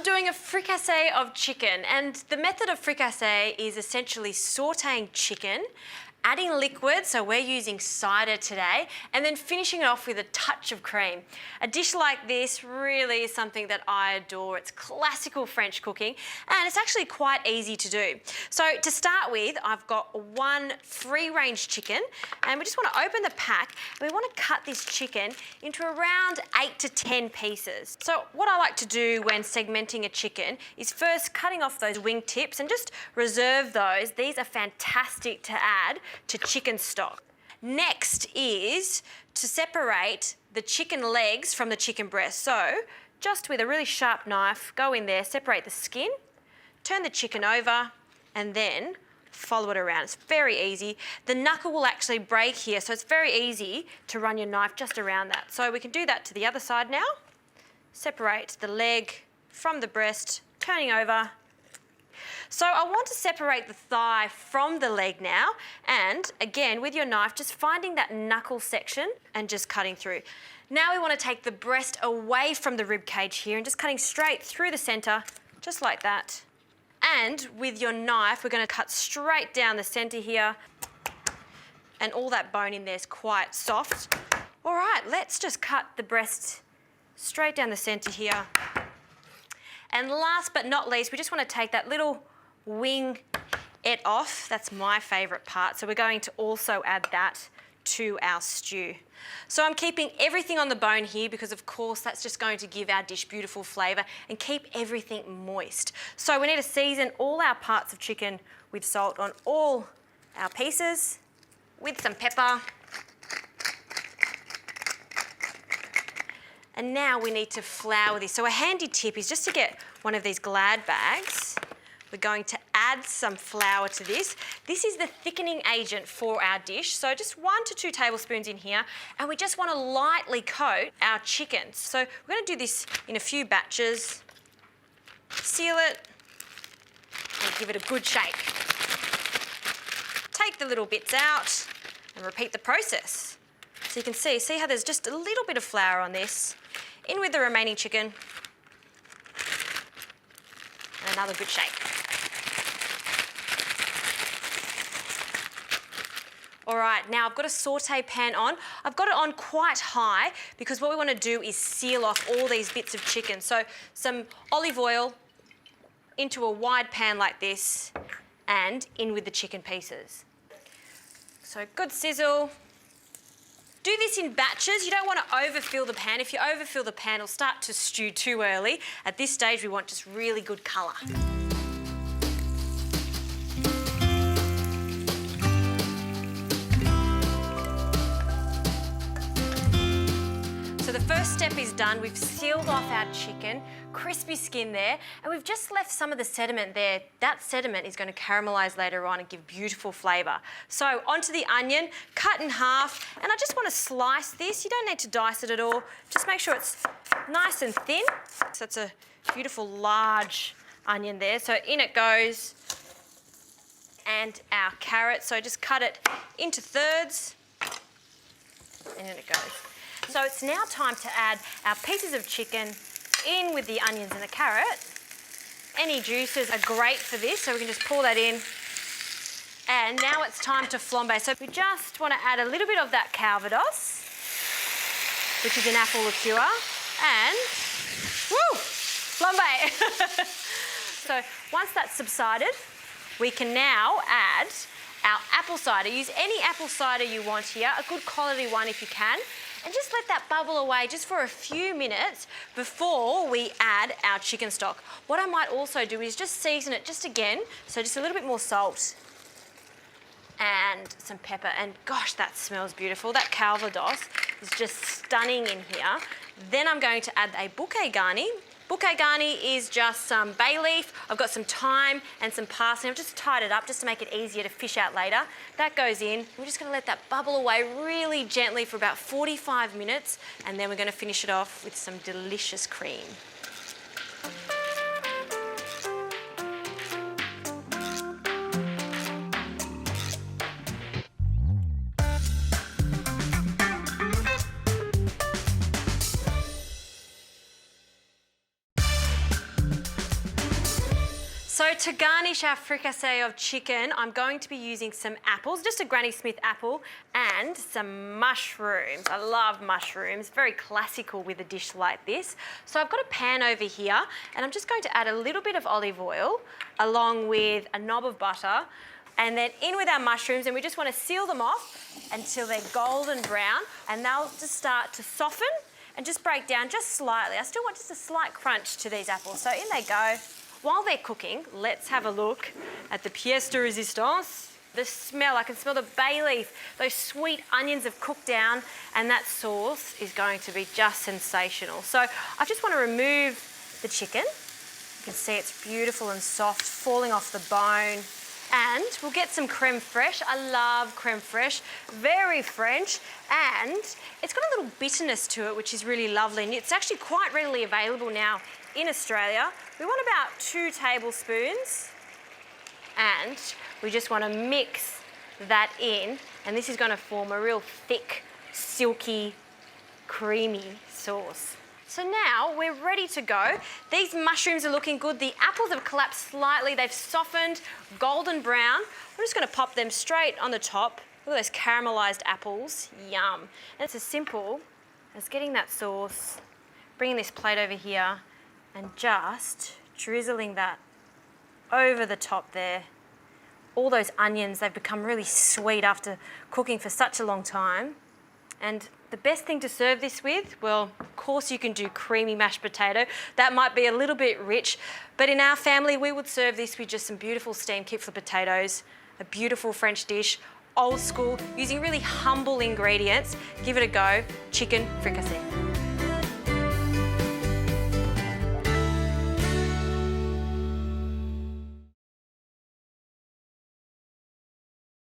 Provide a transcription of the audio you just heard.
doing a fricassee of chicken, and the method of fricassee is essentially sautéing chicken, adding liquid, so we're using cider today, and then finishing it off with a touch of cream. A dish like this really is something that I adore. It's classical French cooking, and it's actually quite easy to do. So to start with, I've got one free-range chicken, and we just want to open the pack, and we want to cut this chicken into around 8 to 10 pieces. So what I like to do when segmenting a chicken is first cutting off those wing tips and just reserve those. These are fantastic to add to chicken stock. Next is to separate the chicken legs from the chicken breast. So just with a really sharp knife, go in there, separate the skin, turn the chicken over, and then follow it around. It's very easy. The knuckle will actually break here, so it's very easy to run your knife just around that. So we can do that to the other side now. Separate the leg from the breast, turning over. So I want to separate the thigh from the leg now, and again with your knife just finding that knuckle section and just cutting through. Now we want to take the breast away from the rib cage here and just cutting straight through the centre, just like that. And with your knife we're going to cut straight down the centre here, and all that bone in there is quite soft. All right, let's just cut the breast straight down the centre here. And last but not least, we just want to take that little wing off. That's my favourite part. So we're going to also add that to our stew. So I'm keeping everything on the bone here because of course that's just going to give our dish beautiful flavour and keep everything moist. So we need to season all our parts of chicken with salt on all our pieces, with some pepper. And now we need to flour this. So a handy tip is just to get one of these Glad bags. We're going to add some flour to this. This is the thickening agent for our dish. So just 1 to 2 tablespoons in here. And we just want to lightly coat our chicken. So we're going to do this in a few batches. Seal it and give it a good shake. Take the little bits out and repeat the process. So you can see how there's just a little bit of flour on this. In with the remaining chicken. And another good shake. All right, now I've got a saute pan on. I've got it on quite high because what we want to do is seal off all these bits of chicken. So some olive oil into a wide pan like this and in with the chicken pieces. So good sizzle. Do this in batches. You don't want to overfill the pan. If you overfill the pan, it'll start to stew too early. At this stage, we want just really good colour. So the first step is done. We've sealed off our chicken, crispy skin there, and we've just left some of the sediment there. That sediment is going to caramelise later on and give beautiful flavour. So onto the onion, cut in half, and I just want to slice this. You don't need to dice it at all. Just make sure it's nice and thin. So it's a beautiful large onion there. So in it goes, and our carrot. So just cut it into thirds, and in it goes. So it's now time to add our pieces of chicken in with the onions and the carrot. Any juices are great for this, so we can just pour that in. And now it's time to flambe. So we just want to add a little bit of that calvados, which is an apple liqueur, and woo, flambe. So once that's subsided, we can now add our apple cider. Use any apple cider you want here, a good quality one if you can. And just let that bubble away just for a few minutes before we add our chicken stock. What I might also do is just season it just again, so just a little bit more salt and some pepper. And gosh, that smells beautiful. That calvados is just stunning in here. Then I'm going to add a bouquet garni. Bouquet garni is just some bay leaf. I've got some thyme and some parsley. I've just tied it up just to make it easier to fish out later. That goes in. We're just going to let that bubble away really gently for about 45 minutes, and then we're going to finish it off with some delicious cream. So to garnish our fricassee of chicken, I'm going to be using some apples, just a Granny Smith apple, and some mushrooms. I love mushrooms, very classical with a dish like this. So I've got a pan over here, and I'm just going to add a little bit of olive oil along with a knob of butter, and then in with our mushrooms, and we just want to seal them off until they're golden brown, and they'll just start to soften and just break down just slightly. I still want just a slight crunch to these apples, so in they go. While they're cooking, let's have a look at the pièce de résistance. The smell, I can smell the bay leaf. Those sweet onions have cooked down, and that sauce is going to be just sensational. So I just want to remove the chicken. You can see it's beautiful and soft, falling off the bone. And we'll get some creme fraiche. I love creme fraiche, very French, and it's got a little bitterness to it, which is really lovely. And it's actually quite readily available now in Australia. We want about 2 tablespoons, and we just want to mix that in, and this is going to form a real thick, silky, creamy sauce. So now we're ready to go. These mushrooms are looking good. The apples have collapsed slightly. They've softened, golden brown. I'm just going to pop them straight on the top. Look at those caramelised apples. Yum. And it's as simple as getting that sauce, bringing this plate over here, and just drizzling that over the top there. All those onions, they've become really sweet after cooking for such a long time. And the best thing to serve this with, well, of course you can do creamy mashed potato. That might be a little bit rich, but in our family we would serve this with just some beautiful steamed kipfler potatoes, a beautiful French dish, old school, using really humble ingredients. Give it a go, chicken fricassee.